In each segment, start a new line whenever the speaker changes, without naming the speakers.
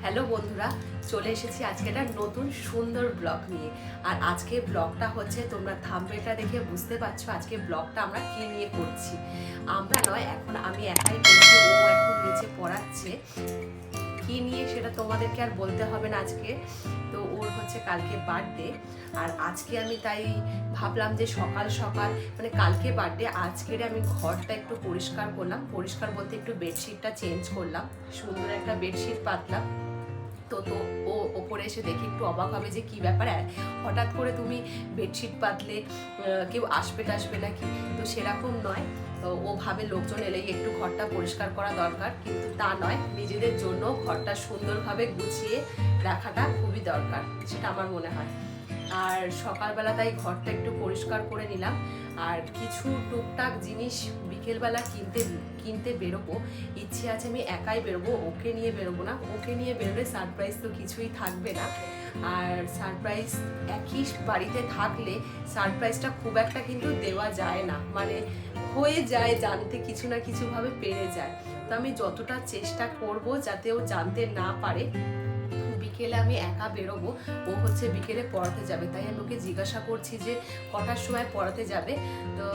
Hello বন্ধুরা, চলে এসেছি আজকে একটা নতুন সুন্দর ব্লগ নিয়ে। আর আজকে ব্লগটা হচ্ছে, তোমরা থাম্বনেলটা দেখে বুঝতে পারছো আজকে ব্লগটা আমরা কি নিয়ে করছি। আমরা নয়, এখন আমি একাই করছি, ও এখন নিচে পড়াচ্ছে। কি নিয়ে সেটা তোমাদেরকে আর বলতে হবে না আজকে। তো ওর হচ্ছে কালকে বার্থডে, আর আজকে আমি তাই ভাবলাম যে সকাল সকাল মানে কালকে বার্থডে, আজকের আমি ঘরটা একটু পরিষ্কার করলাম। পরিষ্কার বলতে একটু বেডশিটটা চেঞ্জ করলাম, সুন্দর একটা বেডশিট পাতলাম। তো তো ও ওপরে এসে দেখে একটু অবাক হবে যে কি ব্যাপার, হঠাৎ করে তুমি বেডশিট পাতলে, কেউ আসবে টাসবে নাকি। তো সেরকম নয়, ও ভাবে লোকজন এলেই একটু ঘরটা পরিষ্কার করা দরকার, কিন্তু তা নয়, নিজেদের জন্য ঘরটা সুন্দরভাবে গুছিয়ে রাখাটা খুবই দরকার, সেটা আমার মনে হয়। আর সকালবেলা তাই ঘরটা একটু পরিষ্কার করে নিলাম। আর কিছু টুকটাক জিনিস বিকেলবেলা কিনতে বেরোবো, ইচ্ছে আছে আমি একাই বেরোবো, ওকে নিয়ে বেরোবো না। ওকে নিয়ে বেরোলে সারপ্রাইজ তো কিছুই থাকবে না। আর সারপ্রাইজ একই বাড়িতে থাকলে সারপ্রাইজটা খুব একটা কিন্তু দেওয়া যায় না, মানে হয়ে যায় জানতে, কিছু না কিছুভাবে পেরে যায়। তো আমি যতটা চেষ্টা করব যাতে ও জানতে না পারে। বিকেলে আমি একা বেরোবো, ও হচ্ছে বিকেলে পড়াতে যাবে, তাই আমি ওকে জিজ্ঞাসা করছি যে কটার সময় পড়াতে যাবে। তো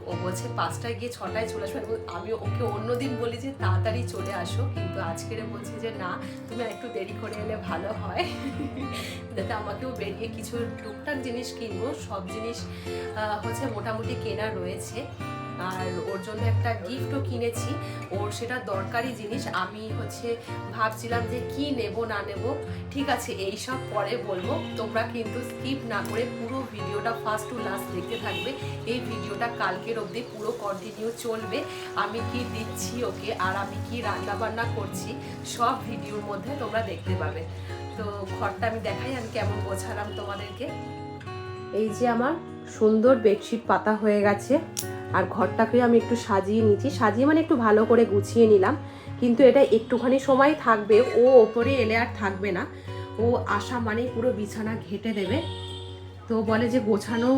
ও বলছে 5টায় গিয়ে 6টায় চলে আসবে। আমি ওকে অন্যদিন বলি যে তাড়াতাড়ি চলে আসো, কিন্তু আজকের বলছে যে না, তুমি একটু দেরি করে এলে ভালো হয়। যাতে আমাকেও বেরিয়ে কিছু টুকটাক জিনিস কিনবো, সব জিনিস হচ্ছে মোটামুটি কেনা রয়েছে। আর ওর জন্য একটা গিফটও কিনেছি, ওর সেটা দরকারি জিনিস। আমি হচ্ছে ভাবছিলাম যে কি নেব না নেব, ঠিক আছে এইসব পরে বলবো। তোমরা কিন্তু স্কিপ না করে পুরো ভিডিওটা ফার্স্ট টু লাস্ট দেখতে থাকবে। এই ভিডিওটা কালকের অবধি পুরো কন্টিনিউ চলবে। আমি কি দিচ্ছি ওকে আর আমি কি রান্না বান্না করছি সব ভিডিওর মধ্যে তোমরা দেখতে পাবে। তো ঘরটা আমি দেখাই আমি কেমন গোছালাম তোমাদেরকে। এই যে আমার সুন্দর বেডশিট পাতা হয়ে গেছে, আর ঘরটাকে আমি একটু সাজিয়ে নিয়েছি, সাজিয়ে মানে একটু ভালো করে গুছিয়ে নিলাম। কিন্তু এটা একটুখানি সময় থাকবে, ও ওপরে এলে আর থাকবে না। ও আসা মানেই পুরো বিছানা ঘেটে দেবে। তো বলে যে গোছানো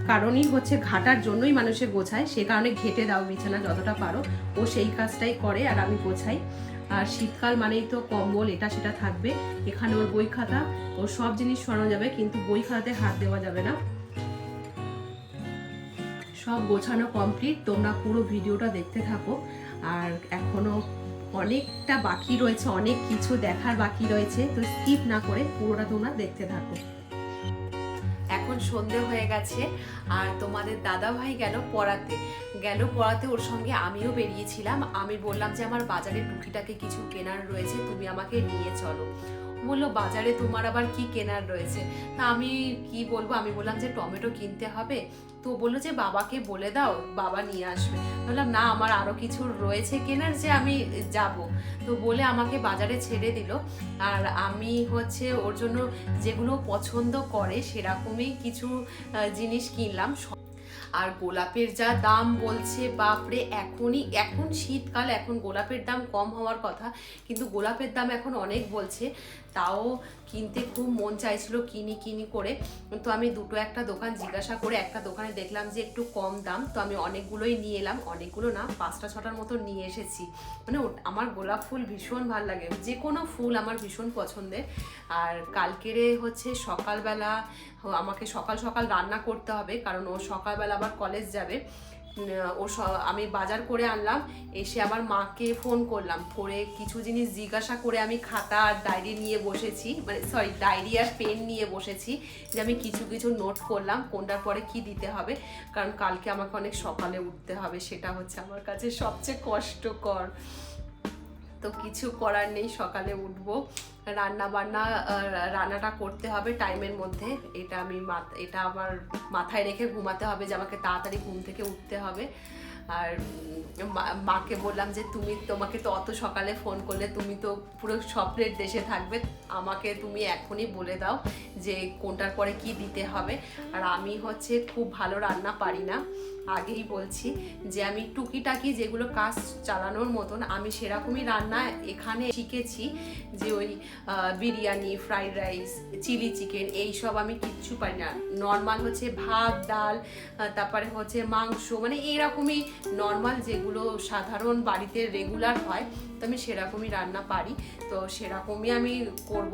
কারণই হচ্ছে ঘাটার জন্যই মানুষে গোছায়, সে কারণে ঘেটে দাও বিছানা যতটা পারো। ও সেই কাজটাই করে আর আমি গোছাই। আর শীতকাল মানেই তো কম্বল এটা সেটা থাকবে। এখানে ওর বই খাতা, ওর সব জিনিস সরানো যাবে, কিন্তু বই খাতাতে হাত দেওয়া যাবে না। সব গোছানো কমপ্লিট, তোমরা পুরো ভিডিওটা দেখতে থাকো। আর এখনো অনেকটা বাকি রয়েছে, অনেক কিছু দেখার বাকি রয়েছে, তো স্কিপ না করে পুরোটা তোমরা দেখতে থাকো। এখন সন্ধে হয়ে গেছে, আর তোমাদের দাদা ভাই গেল পড়াতে, ওর সঙ্গে আমিও বেরিয়েছিলাম। আমি বললাম যে আমার বাজারে টুকিটাকে কিছু কেনার রয়েছে, তুমি আমাকে নিয়ে চলো। বললো বাজারে তোমার আবার কি কেনার রয়েছে। তা আমি কি বলবো, আমি বললাম যে টমেটো কিনতে হবে। তো বললো যে বাবাকে বলে দাও, বাবা নিয়ে আসবে। বললাম না, আমার আরো কিছু রয়েছে কেনার, যে আমি যাব। তো বলে আমাকে বাজারে ছেড়ে দিল। আর আমি হচ্ছে ওর জন্য যেগুলো পছন্দ করে সেরকমই কিছু জিনিস কিনলাম। আর গোলাপের যা দাম বলছে, বাপরে, এখন শীতকাল, এখন গোলাপের দাম কম হওয়ার কথা, কিন্তু গোলাপের দাম এখন অনেক বলছে। তাও কিনতে খুব মন চাইছিল, কিনি করে। তো আমি একটা দোকান জিজ্ঞাসা করে একটা দোকানে দেখলাম যে একটু কম দাম, তো আমি অনেকগুলোই নিয়ে এলাম। অনেকগুলো না, 5-6টার মতো নিয়ে এসেছি। মানে আমার গোলাপ ফুল ভীষণ ভালো লাগে, যে কোনো ফুল আমার ভীষণ পছন্দের। আর কালকেরে হচ্ছে সকালবেলা আমাকে সকাল সকাল রান্না করতে হবে, কারণ ও সকালবেলা আবার কলেজ যাবে। আমি বাজার করে আনলাম, এসে আবার মাকে ফোন করলাম, করে কিছু জিনিস জিজ্ঞাসা করে আমি খাতা আর ডায়েরি নিয়ে বসেছি, মানে ডায়েরি আর পেন নিয়ে বসেছি, যে আমি কিছু কিছু নোট করলাম কোনটার পরে কি দিতে হবে। কারণ কালকে আমাকে অনেক সকালে উঠতে হবে, সেটা হচ্ছে আমার কাছে সবচেয়ে কষ্টকর। তো কিছু করার নেই, সকালে উঠবো, রান্নাটা করতে হবে টাইমের মধ্যে। এটা আমার মাথায় রেখে ঘুমাতে হবে যে আমাকে তাড়াতাড়ি ঘুম থেকে উঠতে হবে। আর মাকে বললাম যে তোমাকে তো অত সকালে ফোন করলে, তুমি তো পুরো স্বপ্নের দেশে থাকবে, আমাকে তুমি এখনই বলে দাও যে কোনটার পরে কি দিতে হবে। আর আমি হচ্ছে খুব ভালো রান্না পারি না, আগেই বলছি যে আমি টুকিটাকি যেগুলো কাজ চালানোর মতন আমি সেরকমই রান্না এখানে শিখেছি, যে ওই biryani, fried rice, chilli chicken এইসব আমি কিচ্ছু পারি না। নর্মাল হচ্ছে ভাত, ডাল, তারপরে হচ্ছে মাংস, মানে এইরকমই নর্মাল যেগুলো সাধারণ বাড়িতে রেগুলার হয়, তো আমি সেরকমই রান্না পারি, তো সেরকমই আমি করব।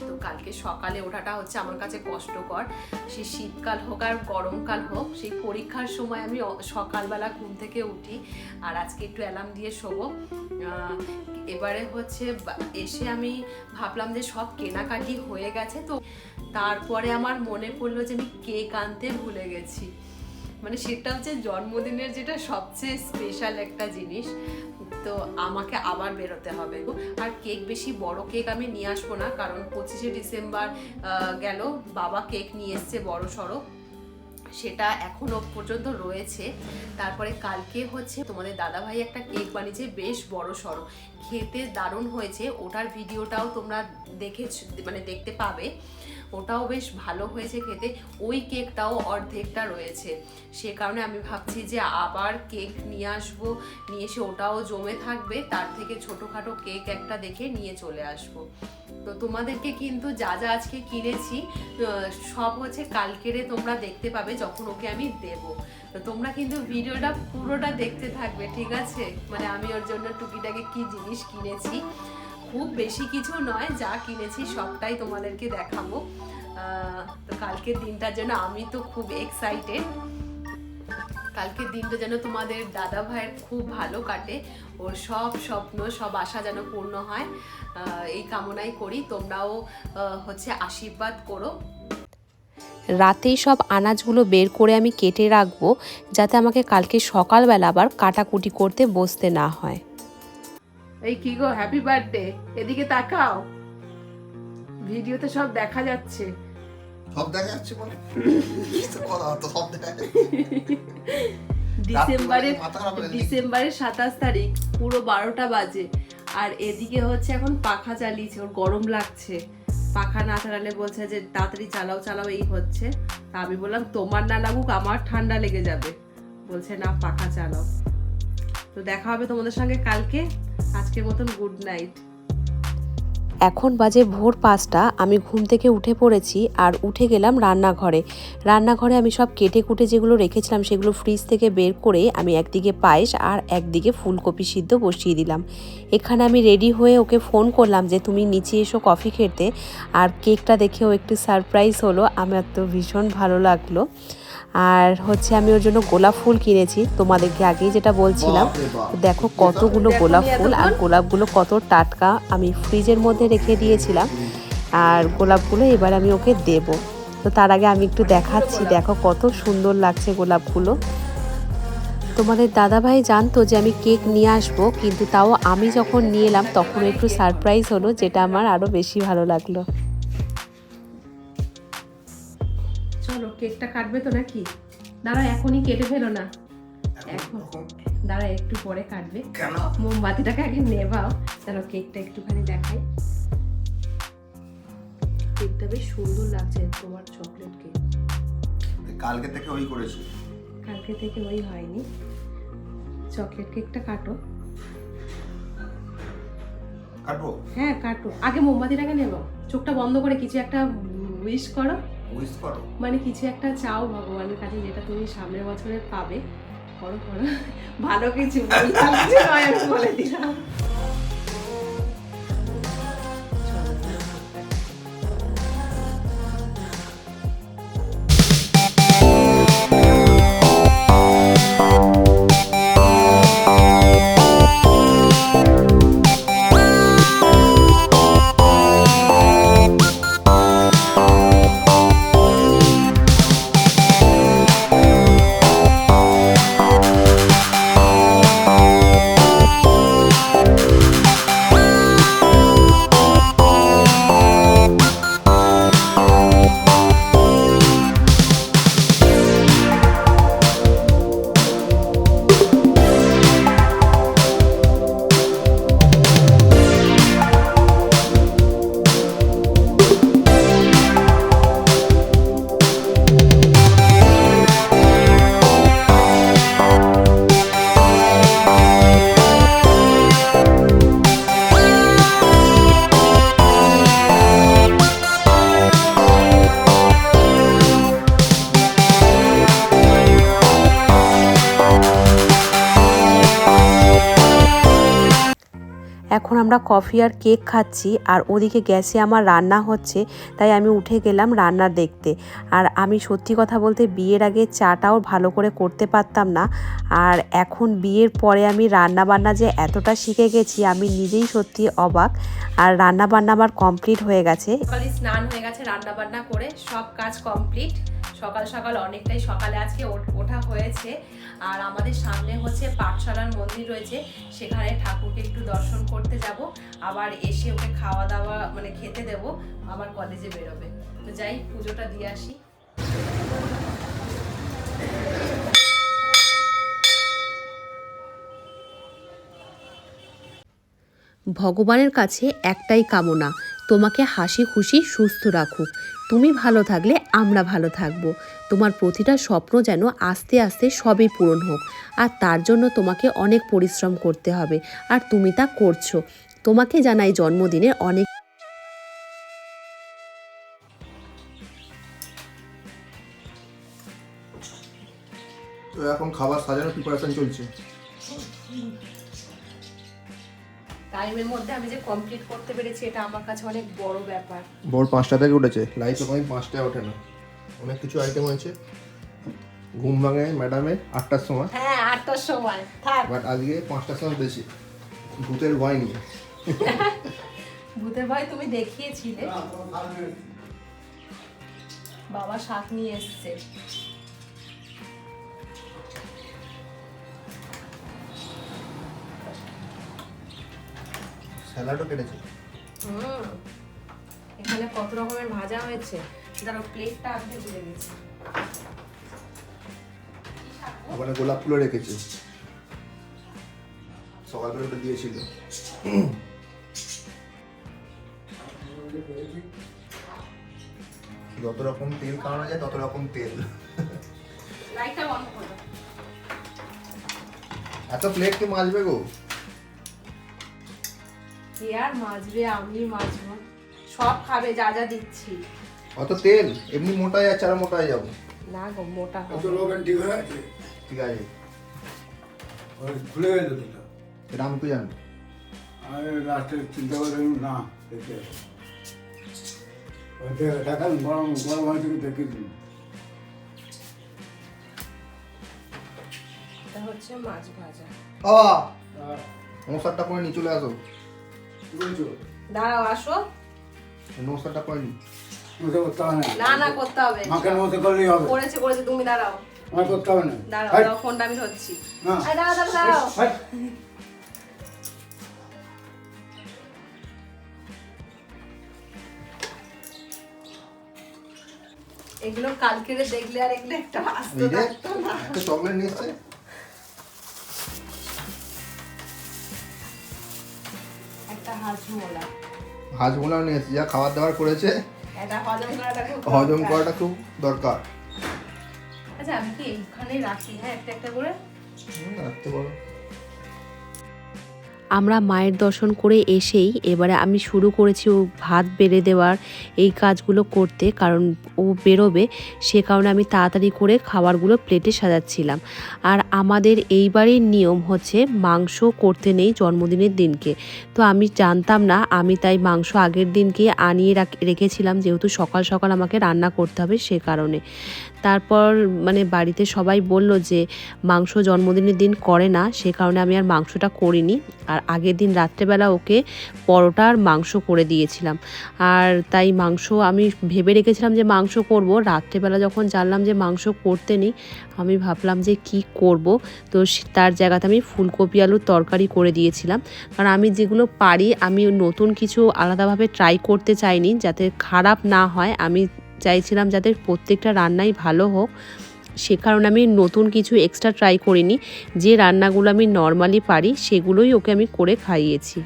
তো কালকে সকালে ওঠাটা হচ্ছে আমার কাছে কষ্টকর, সে শীতকাল হোক আর গরমকাল হোক, সেই পরীক্ষার সময় আমি সকালবেলা ঘুম থেকে উঠি, আর আজকে একটু অ্যালার্ম দিয়ে শোবো। এবারে হচ্ছে এসে আমি ভাবলাম যে সব কেনাকাটি হয়ে গেছে, তো তারপরে আমার মনে পড়লো যে আমি কেক আনতে ভুলে গেছি। মানে সেটা হচ্ছে জন্মদিনের যেটা সবচেয়ে স্পেশাল একটা জিনিস, তো আমাকে আবার বেরোতে হবে। আর কেক বেশি বড় কেক আমি নিয়ে আসবো না, কারণ 25শে ডিসেম্বর গেল, বাবা কেক নিয়ে এসছে বড় সড়ো, সেটা এখনো পর্যন্ত রয়েছে। তারপরে কালকে হচ্ছে তোমাদের দাদাভাই একটা কেক বানিয়েছে বেশ বড় সড়ো, খেতে দারুণ হয়েছে, ওটার ভিডিওটাও তোমরা দেখতে পাবে, ওটাও বেশ ভালো হয়েছে খেতে। ওই কেকটাও অর্ধেকটা রয়েছে, সে কারণে আমি ভাবছি যে আবার কেক নিয়ে আসবো, নিয়ে এসে ওটাও জমে থাকবে, তার থেকে ছোটোখাটো কেক একটা দেখে নিয়ে চলে আসবো। তো তোমাদেরকে কিন্তু যা যা আজকে কিনেছি সব হচ্ছে কালকেরে তোমরা দেখতে পাবে যখন ওকে আমি দেব, তো তোমরা কিন্তু ভিডিওটা পুরোটা দেখতে থাকবে, ঠিক আছে? মানে আমি ওর জন্য টুকিটাকে কি জিনিস কিনেছি, খুব বেশি কিছু নয়, যা কিনেছি সবটাই তোমাদেরকে দেখাবো। তো কালকের দিনটার জন্য আমি তো খুব এক্সাইটেড, কালকের দিনটা যেন তোমাদের দাদা ভাইয়ের খুব ভালো কাটে, ওর সব স্বপ্ন, সব আশা যেন পূর্ণ হয়, এই কামনাই করি। তোমরাও হচ্ছে আশীর্বাদ করো।
রাতেই সব আনাজগুলো বের করে আমি কেটে রাখবো, যাতে আমাকে কালকে সকালবেলা আবার কাটাকুটি করতে বসতে না হয়।
এই কি গো, হ্যাপি বার্থডে, এদিকে তাকাও, ভিডিওতে সব দেখা যাচ্ছে।
সব দেখা যাচ্ছে মানে সব দেখা যাচ্ছে।
ডিসেম্বরের 27 তারিখ পুরো 12টা বাজে, আর এদিকে হচ্ছে এখন পাখা চালিয়েছে, ওর গরম লাগছে, পাখা না চালালে বলছে যে তাড়াতাড়ি চালাও চালাও, এই হচ্ছে। তা আমি বললাম তোমার না লাগুক, আমার ঠান্ডা লেগে যাবে, বলছে না পাখা চালাও। তো দেখা হবে তোমাদের সঙ্গে কালকে, আজকের মতন গুড নাইট।
এখন বাজে ভোর 5টা, আমি ঘুম থেকে উঠে পড়েছি আর উঠে গেলাম রান্নাঘরে আমি সব কেটে কুটে যেগুলো রেখেছিলাম সেগুলো ফ্রিজ থেকে বের করে আমি একদিকে পায়েস আর একদিকে ফুলকপি সিদ্ধ বসিয়ে দিলাম। এখানে আমি রেডি হয়ে ওকে ফোন করলাম যে তুমি নিচে এসো কফি খেতে, আর কেকটা দেখেও একটু সারপ্রাইজ হলো, আমার তো ভীষণ ভালো লাগলো। আর হচ্ছে আমি ওর জন্য গোলাপ ফুল কিনেছি, তোমাদেরকে আগেই যেটা বলছিলাম, দেখো কতগুলো গোলাপ ফুল, আর গোলাপগুলো কত টাটকা, আমি ফ্রিজের মধ্যে রেখে দিয়েছিলাম, আর গোলাপগুলো এবার আমি ওকে দেব। তো তার আগে আমি একটু দেখাচ্ছি, দেখো কত সুন্দর লাগছে গোলাপগুলো। তোমাদের দাদাভাই জানতো যে আমি কেক নিয়ে আসবো, কিন্তু তাও আমি যখন নিয়ে এলাম তখন একটু সারপ্রাইজ হলো, যেটা আমার আরো বেশি ভালো লাগলো।
চলো কেকটা কাটবে তো নাকি? দাঁড়া, এখনই কেটে ফেলো না, এখন দাঁড়া একটু পরে কাটবে।
কেন?
মোমবাতিটাকে আগে নেভাও, চলো কেকটা একটুখানি দেখাই। কেকটা বেশ সুন্দর লাগছে, তোমার চকলেট কেক।
কালকে থেকে ওই করেছি।
কালকে থেকে ওই হয়নি, চকলেট কেকটা কাটো।
কাটবো?
হ্যাঁ কাটো, আগে মোমবাতিটাকে নেভাও, চোখটা বন্ধ করে কিছু একটা উইশ করো।
উইশ করো
মানে কিছু একটা চাও ভগবানের কাছে, যেটা তুমি সামনের বছরে পাবে। করো করো, ভালো কিছু নয়, আমি বলে দিলাম।
এখন আমরা কফি আর কেক খাচ্ছি আর ওদিকে গ্যাসে আমার রান্না হচ্ছে, তাই আমি উঠে গেলাম রান্না দেখতে। আর আমি সত্যি কথা বলতে বিয়ের আগে চাটাও ভালো করে করতে পারতাম না, আর এখন বিয়ের পরে আমি রান্না বান্না যে এতটা শিখে গেছি আমি নিজেই সত্যি অবাক। আর রান্না বান্না আমার কমপ্লিট হয়ে গেছে।
সকালে স্নান হয়ে গেছে, রান্না বান্না করে সব কাজ কমপ্লিট। সকাল সকাল অনেকটাই সকালে আজকে ওঠা হয়েছে। আর আমাদের সামনে হচ্ছে পাঠশালার মন্দির রয়েছে, সেখানে ঠাকুরকে একটু দর্শন করতে যাব, আবার এসে ওকে খাওয়া দাওয়া মানে খেতে দেব, আবার কলেজে বেরোবে। তো যাই পুজোটা দিয়ে আসি।
ভগবানের কাছে একটাই কামনা, তোমাকে হাসি খুশি সুস্থ রাখুক। তুমি ভালো থাকলে আমরা ভালো থাকব। তোমার প্রতিটা স্বপ্ন যেন আস্তে আস্তে সবই পূরণ হোক। আর তার জন্য তোমাকে অনেক পরিশ্রম করতে হবে, আর তুমি তা করছো। তোমাকে জানাই জন্মদিনের অনেক।
তো এখন খাবার সাজানোর প্রিপারেশন চলছে।
টাইমের মধ্যে আমি যে কমপ্লিট করতে পেরেছি এটা আমার কাছে অনেক বড় ব্যাপার।
ভোর 5টা থেকে উঠেছে, লাইট ওখানে 5টায় ওঠে না। অনেক কিছু আইটেম হয়েছে। ঘুম ভাঙে ম্যাডামের 8টার সময়,
হ্যাঁ 8টার সময় থাক।
বাট আজকে 5টার সময় বেশি, ভূতের ভয় নিয়ে।
ভূতের ভয় তুমি দেখিয়েছিলে। বাবা শাক নিয়ে এসছে।
স্যালাডও কেটেছে।
এখানে কত রকমের ভাজা হয়েছে, দাঁড়াও প্লেটটা আনতে ভুলে গেছি।
ওখানে গোলাপ ফুলও রেখেছে, সকালবেলা ওটা দিয়েছিল। যত রকম তেল খাওয়ানো যায় তত রকম তেল।
লাইটটা বন্ধ করো।
এত প্লেট কে মাজবে গো?
কে আর মাজবে, আমি মাজবো। সব খাবে যা যা দিচ্ছি।
অত তেল এমনি মোটা যাচ্ছে, আর মোটা হয়ে যাবো।
না গো মোটা হবে।
ঠিক আছে,
খুলে গেছে দুটো।
এটা আমি তো জানি।
আমি লাস্টে চিন্তা করে না দেখে দেখান গরম গরম হয়েছে দেখে দিন।
এটা হচ্ছে মাছ ভাজা।
নমস্কারটা করে নি, চলে আসো।
কি বলছো?
দাঁড়াও আসো।
নমস্কারটা করে নি।
মতো করতে হবে না।
না না করতে হবে।
মাকের মতো করলেই হবে।
করেছে করেছে, তুমি দাঁড়াও।
আমার করতে হবে না।
দাঁড়াও
হাট,
দাঁড়াও, ফোনটা আমি ধরছি।
না।
আরে দাঁড়াও দাঁড়াও দাঁড়াও।
হাট।
এগুলো কালকে দেখলে আর এগুলো একটা আসতো
এই যে
থাকতো না।
একটা চকলেট নিয়ে এসছে।
একটা হাজমোলা।
হাজমোলাও নিয়ে এসছে, যা খাবার দাবার করেছে
এটা হজম করাটা খুব
হজম
দরকার।
করাটা খুব দরকার।
আচ্ছা আমি কি এইখানে রাখি? হ্যাঁ একটা একটা করে।
রাখতে পারো।
আমরা মায়ের দর্শন করে এসেই এবারে আমি শুরু করেছি ও ভাত বেড়ে দেওয়ার এই কাজগুলো করতে, কারণ ও বেরোবে, সে কারণে আমি তাড়াতাড়ি করে খাবারগুলো প্লেটে সাজাচ্ছিলাম। আর আমাদের এইবারের নিয়ম হচ্ছে মাংস করতে নেই জন্মদিনের দিনকে। তো আমি জানতাম না, আমি তাই মাংস আগের দিনকে আনিয়ে রেখেছিলাম, যেহেতু সকাল সকাল আমাকে রান্না করতে হবে সে কারণে। তারপর মানে বাড়িতে সবাই বলল যে মাংস জন্মদিনের দিন করে না, সে কারণে আমি আর মাংসটা করিনি। আর আগের দিন রাত্রেবেলা ওকে পরোটা আর মাংস করে দিয়েছিলাম। আর তাই মাংস আমি ভেবে রেখেছিলাম যে মাংস করব, রাত্রেবেলা যখন জানলাম যে মাংস করতে নেই, আমি ভাবলাম যে কি করব। তো তার জায়গাতে আমি ফুলকপি আলুর তরকারি করে দিয়েছিলাম। কারণ আমি যেগুলো পারি, আমি নতুন কিছু আলাদাভাবে ট্রাই করতে চাইনি, যাতে খারাপ না হয়। আমি চাইছিলাম যাতে প্রত্যেকটা রান্নাই ভালো হোক, সে কারণে আমি নতুন কিছু এক্সট্রা ট্রাই করিনি। যে রান্নাগুলো আমি নর্মালি পারি সেগুলোই ওকে আমি করে খাইয়েছি।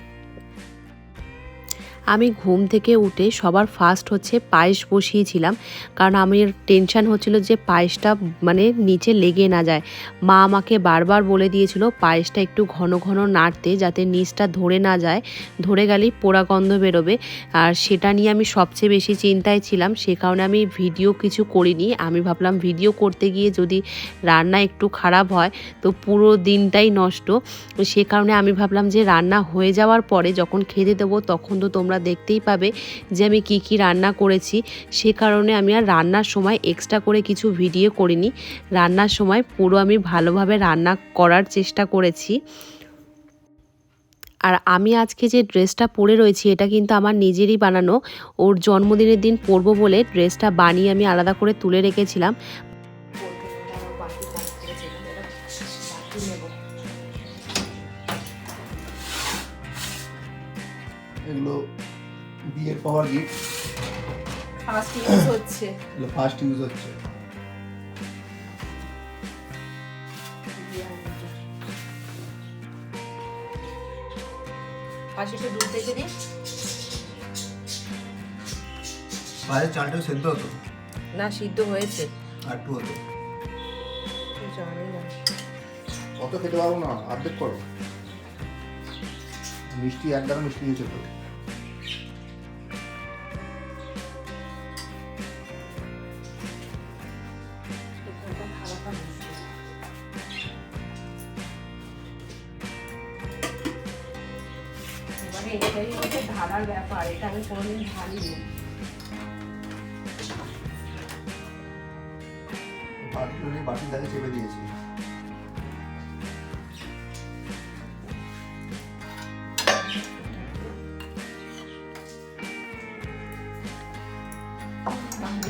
আমি ঘুম থেকে উঠে সবার ফার্স্ট হচ্ছে পায়েস বসিয়েছিলাম, কারণ আমার টেনশান হচ্ছিল যে পায়েসটা মানে নিচে লেগে না যায়। মা আমাকে বারবার বলে দিয়েছিল পায়েসটা একটু ঘন ঘন নাড়তে, যাতে নিচটা ধরে না যায়, ধরে গেলেই পোড়া গন্ধ বেরোবে। আর সেটা নিয়ে আমি সবচেয়ে বেশি চিন্তায় ছিলাম, সে কারণে আমি ভিডিও কিছু করিনি। আমি ভাবলাম ভিডিও করতে গিয়ে যদি রান্না একটু খারাপ হয় তো পুরো দিনটাই নষ্ট। সে কারণে আমি ভাবলাম যে রান্না হয়ে যাওয়ার পরে যখন খেতে দেবো তখন তো তোমরা দেখতেই পাবে যে আমি কি কি রান্না করেছি। সে কারণে আমি আর রান্নার সময় এক্সট্রা করে কিছু ভিডিও করিনি। রান্নার সময় পুরো আমি ভালোভাবে রান্না করার চেষ্টা করেছি। আর আমি আজকে যে ড্রেসটা পরে রয়েছি এটা কিন্তু আমার নিজেরই বানানো। ওর জন্মদিনের দিন পরবো বলে ড্রেসটা বানিয়ে আমি আলাদা করে তুলে রেখেছিলাম।
এগুলো বিয়ের পাওয়ার গিফট,
ফার্স্ট ইউজ হচ্ছে।
এগুলো ফার্স্ট ইউজ হচ্ছে।
পাশে একটু দুধ দেখে দিই।
বাইরের চালটাও সেদ্ধ হতো,
না সিদ্ধ হয়েছে।
আর একটু হতো।
জানি না।
অত খেতে পারবো না, অর্ধেক করো। মিষ্টি একদম মিষ্টি দিয়েছে তো।
মানে এটাই হচ্ছে ঢালার ব্যাপার, এটা আমি কোনোদিন ঢালিনি।
বাটি তাকে চেপে দিয়েছি।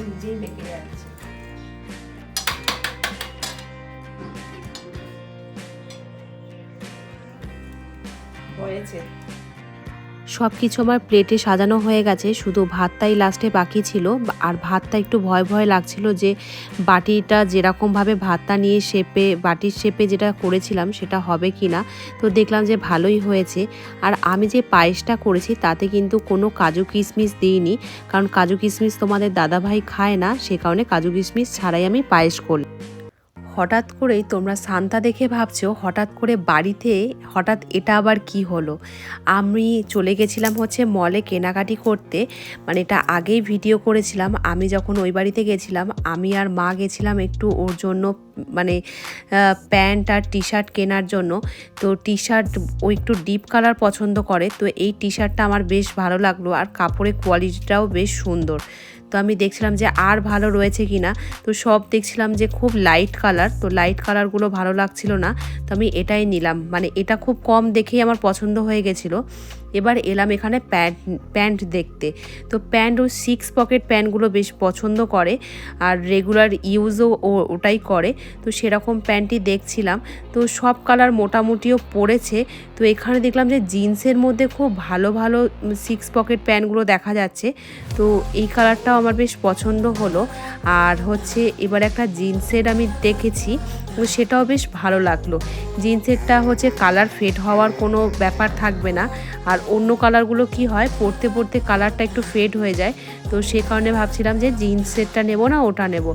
নিজেই বেঁকে যাচ্ছে। হয়েছে
সব কিছু আমার প্লেটে সাজানো হয়ে গেছে, শুধু ভাতটাই লাস্টে বাকি ছিল। আর ভাতটা একটু ভয় ভয় লাগছিল যে বাটিটা যেরকমভাবে ভাতটা নিয়ে বাটির শেপে যেটা করেছিলাম সেটা হবে কি না। তো দেখলাম যে ভালোই হয়েছে। আর আমি যে পায়েসটা করেছি তাতে কিন্তু কোনো কাজু কিশমিশ দিইনি, কারণ কাজু কিশমিশ তোমাদের দাদাভাই খায় না, সে কারণে কাজু কিশমিশ ছাড়াই আমি পায়েস করলাম। হঠাৎ করেই তোমরা সান্তা দেখে ভাবছো হঠাৎ করে বাড়িতে হঠাৎ এটা আবার কি হলো। আমি চলে গেছিলাম হচ্ছে মলে কেনাকাটি করতে, মানে এটা আগেই ভিডিও করেছিলাম। আমি যখন ওই বাড়িতে গেছিলাম, আমি আর মা গেছিলাম একটু ওর জন্য মানে প্যান্ট আর টি শার্ট কেনার জন্য। তো টি শার্ট ও একটু ডিপ কালার পছন্দ করে, তো এই টি শার্টটা আমার বেশ ভালো লাগলো আর কাপড়ের কোয়ালিটিটাও বেশ সুন্দর। তো আমি দেখছিলাম যে আর ভালো রয়েছে কি না, তো সব দেখছিলাম যে খুব লাইট কালার, তো লাইট কালারগুলো ভালো লাগছিল না, তো আমি এটাই নিলাম। মানে এটা খুব কম দেখেই আমার পছন্দ হয়ে গেছিলো। এবার এলাম এখানে প্যান্ট দেখতে। তো প্যান্ট ও 6 পকেট প্যান্টগুলো বেশ পছন্দ করে, আর রেগুলার ইউজও ওটাই করে। তো সেরকম প্যান্টই দেখছিলাম, তো সব কালার মোটামুটিও পড়েছে। তো এখানে দেখলাম যে জিন্সের মধ্যে খুব ভালো ভালো 6 পকেট প্যান্টগুলো দেখা যাচ্ছে, তো এই কালারটাও আমার বেশ পছন্দ হলো। আর হচ্ছে এবার একটা জিন্সের আমি দেখেছি, তো সেটাও বেশ ভালো লাগলো। জিন্সেরটা হচ্ছে কালার ফেড হওয়ার কোনো ব্যাপার থাকবে না, আর অন্য কালারগুলো কি হয় পরতে পরতে কালারটা একটু ফেড হয়ে যায়। তো সে কারণে ভাবছিলাম যে জিন্সেরটা নেব না ওটা নেব,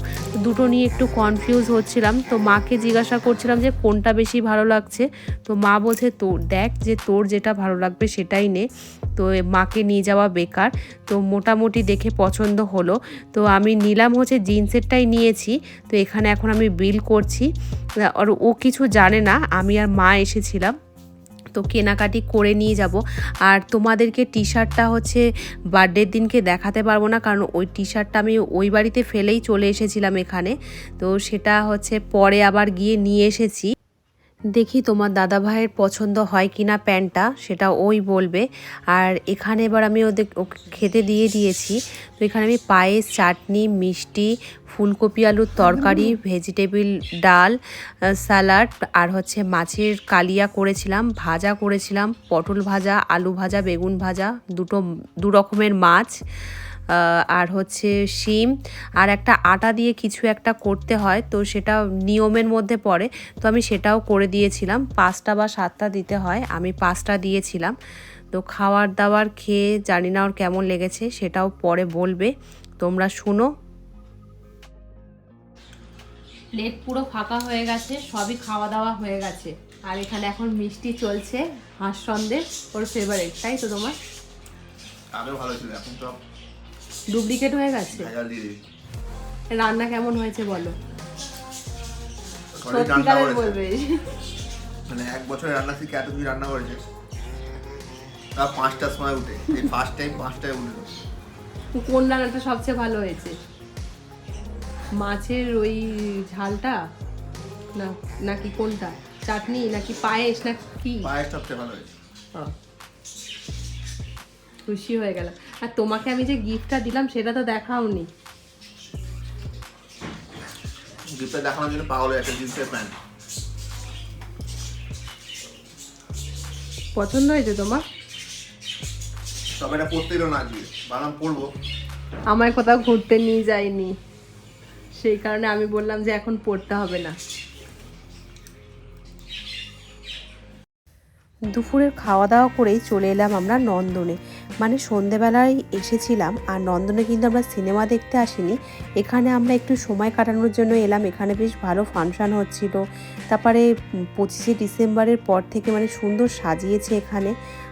দুটো নিয়ে একটু কনফিউজ হচ্ছিলাম। তো মাকে জিজ্ঞাসা করছিলাম যে কোনটা বেশি ভালো লাগছে, তো মা বলছে তোর দেখ যে তোর যেটা ভালো লাগবে সেটাই নে। তো মাকে নিয়ে যাওয়া বেকার, তো মোটামুটি দেখে পছন্দ হলো। তো আমি নিলাম হচ্ছে জিন্সেরটাই নিয়েছি। তো এখানে এখন আমি বিল করছি, আর ও কিছু জানে না, আমি আর মা এসেছিলাম তো কেনাকাটি করে নিয়ে যাব। আর তোমাদেরকে টি শার্টটা হচ্ছে বার্থডের দিনকে দেখাতে পারবো না, কারণ ওই টি শার্টটা আমি ওই বাড়িতে ফেলেই চলে এসেছিলাম এখানে। তো সেটা হচ্ছে পরে আবার গিয়ে নিয়ে এসেছি। দেখি তোমার দাদা ভাইয়ের পছন্দ হয় কি না প্যান্টটা, সেটা ওই বলবে। আর এখানে এবার আমি ওকে খেতে দিয়ে দিয়েছি। তো এখানে আমি পায়েস, চাটনি, মিষ্টি, ফুলকপি আলুর তরকারি, ভেজিটেবিল ডাল, স্যালাড, আর হচ্ছে মাছের কালিয়া করেছিলাম, ভাজা করেছিলাম, পটল ভাজা, আলু ভাজা, বেগুন ভাজা, দু রকমের মাছ, আর হচ্ছে শিম, আর একটা আটা দিয়ে কিছু একটা করতে হয়, তো সেটা নিয়মের মধ্যে পড়ে, তো আমি সেটাও করে দিয়েছিলাম। 5টা বা 7টা দিতে হয়, আমি 5টা দিয়েছিলাম। তো খাবার দাবার খেয়ে জানি না ওর কেমন লেগেছে, সেটাও পরে বলবে, তোমরা শুনো। প্লেট পুরো ফাঁকা হয়ে গেছে, সবই খাওয়া দাওয়া হয়ে গেছে। আর এখানে এখন মিষ্টি চলছে, হাঁস সন্দেশ, ওর ফেভারিট, তাই তো তোমার?
আগে ভালো ছিল, এখন তো
ডুপ্লিকেট হয়ে গেছে।
ভেজাল দিয়ে দিই।
রান্না কেমন হয়েছে বলো,
ঘরে রান্না
সত্যিকারের
করেছে,
বলবে।
মানে 1 বছরে রান্না শিখে এত কিছু রান্না করেছে। তা 5টার সময় উঠে, এই ফার্স্ট টাইম 5টায় উঠলো।
কোন রান্নাটা সবচেয়ে ভালো হয়েছে? মাছের ওই ঝালটা না, নাকি কোনটা, চাটনি নাকি পায়েস না কি?
পায়েস সবচেয়ে ভালো হয়েছে।
ও, খুশি হয়ে গেল। আর তোমাকে আমি যে গিফটটা দিলাম সেটা তো দেখাওনি।
গিফটটা দেখানোর জন্য পাগল হয়ে একটা জিন্সের প্যান্ট।
পছন্দ হয়েছে তোমার?
তবে এটা পরতে দিল না আজকে, বানাম পরবো।
আমায় কোথাও ঘুরতে নিয়ে যায়নি, সেই কারণে আমি বললাম যে এখন পড়তে হবে না। দুপুরের খাওয়া দাওয়া করেই চলে এলাম আমরা নন্দনে, মানে সন্ধেবেলায় এসেছিলাম। আর নন্দনে কিন্তু আমরা সিনেমা দেখতে আসিনি, এখানে আমরা একটু সময় কাটানোর জন্য এলাম। এখানে বেশ ভালো ফাংশন হচ্ছিল। তারপরে 25শে ডিসেম্বরের পর থেকে মানে সুন্দর সাজিয়েছে এখানে,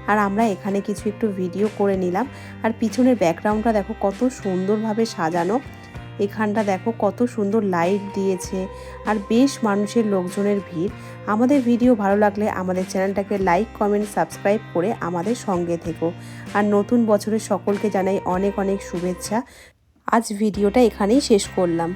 আর আমরা এখানে কিছু একটু ভিডিও করে নিলাম। আর পিছনের ব্যাকগ্রাউন্ডটা দেখো কত সুন্দরভাবে সাজানো, এখানটা দেখো কত সুন্দর লাইট দিয়েছে, আর বেশ মানুষের লোকজনের ভিড়। আমাদের ভিডিও ভালো লাগলে আমাদের চ্যানেলটাকে লাইক, কমেন্ট, সাবস্ক্রাইব করে আমাদের সঙ্গে থেকো। আর নতুন বছরের সকলকে জানাই অনেক অনেক শুভেচ্ছা। আজ ভিডিওটা এখানেই শেষ করলাম।